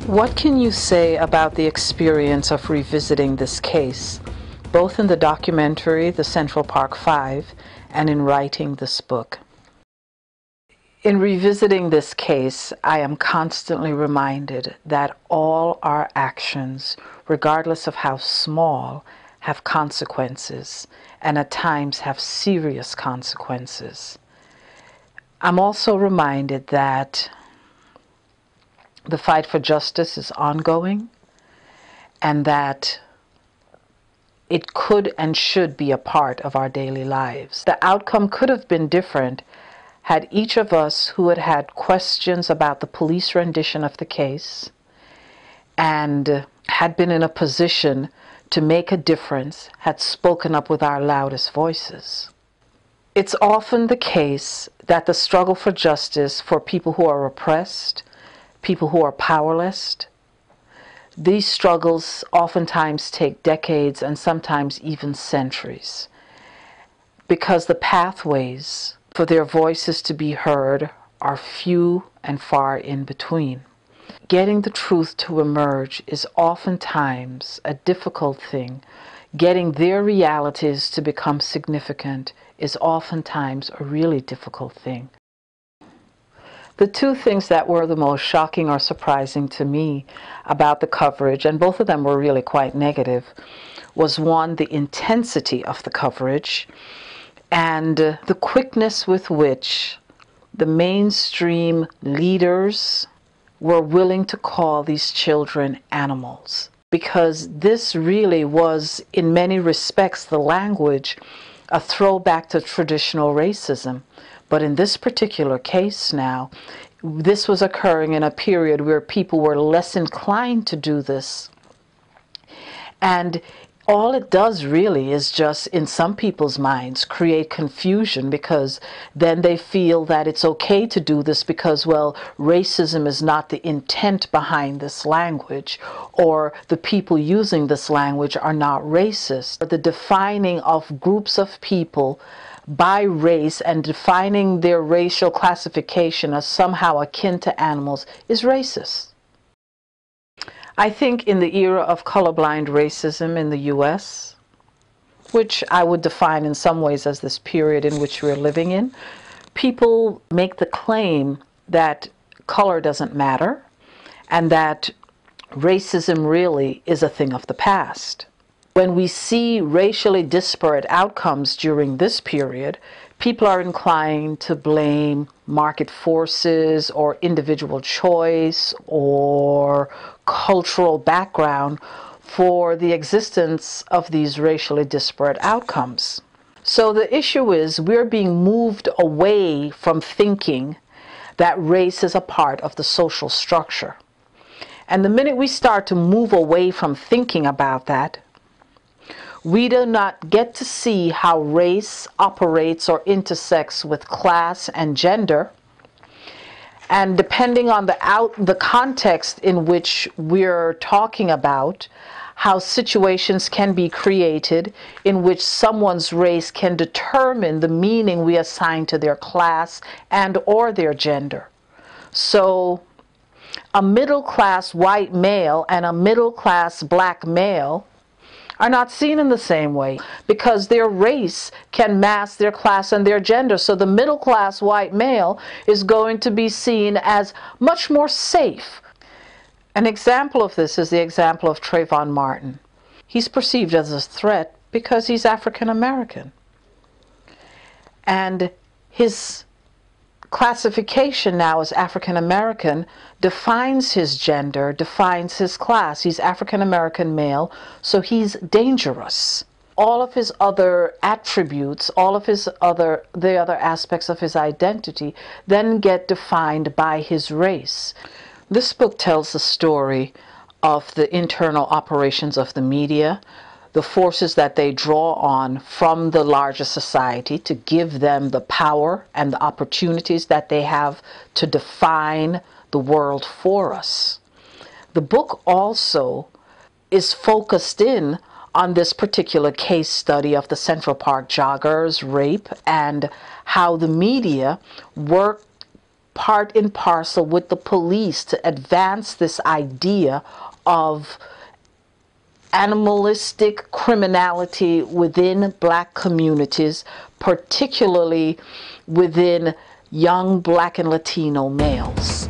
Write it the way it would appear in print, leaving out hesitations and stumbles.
What can you say about the experience of revisiting this case, both in the documentary, The Central Park Five, and in writing this book? In revisiting this case, I am constantly reminded that all our actions, regardless of how small, have consequences, and at times have serious consequences. I'm also reminded that the fight for justice is ongoing, and that it could and should be a part of our daily lives. The outcome could have been different had each of us who had had questions about the police rendition of the case and had been in a position to make a difference had spoken up with our loudest voices. It's often the case that the struggle for justice for people who are oppressed, people who are powerless, these struggles oftentimes take decades and sometimes even centuries, because the pathways for their voices to be heard are few and far in between. Getting the truth to emerge is oftentimes a difficult thing. Getting their realities to become significant is oftentimes a really difficult thing. The two things that were the most shocking or surprising to me about the coverage, and both of them were really quite negative, was one, the intensity of the coverage and the quickness with which the mainstream leaders were willing to call these children animals. Because this really was, in many respects, the language, a throwback to traditional racism. But in this particular case now, this was occurring in a period where people were less inclined to do this. And all it does really is just, in some people's minds, create confusion, because then they feel that it's okay to do this because, well, racism is not the intent behind this language, or the people using this language are not racist. The defining of groups of people by race and defining their racial classification as somehow akin to animals is racist. I think in the era of colorblind racism in the U.S., which I would define in some ways as this period in which we're living in, people make the claim that color doesn't matter and that racism really is a thing of the past. When we see racially disparate outcomes during this period, people are inclined to blame market forces or individual choice or cultural background for the existence of these racially disparate outcomes. So the issue is, we're being moved away from thinking that race is a part of the social structure. And the minute we start to move away from thinking about that, we do not get to see how race operates or intersects with class and gender. And depending on the context in which we're talking about, how situations can be created in which someone's race can determine the meaning we assign to their class and or their gender. So a middle-class white male and a middle-class black male are not seen in the same way, because their race can mask their class and their gender. So the middle-class white male is going to be seen as much more safe. An example of this is the example of Trayvon Martin. He's perceived as a threat because he's African American. And his classification now as African American defines his gender, defines his class. He's African American male, so he's dangerous. All of his other attributes, all of the other aspects of his identity then get defined by his race. This book tells the story of the internal operations of the media, the forces that they draw on from the larger society to give them the power and the opportunities that they have to define the world for us. The book also is focused in on this particular case study of the Central Park joggers' rape and how the media worked part and parcel with the police to advance this idea of animalistic criminality within black communities, particularly within young black and Latino males.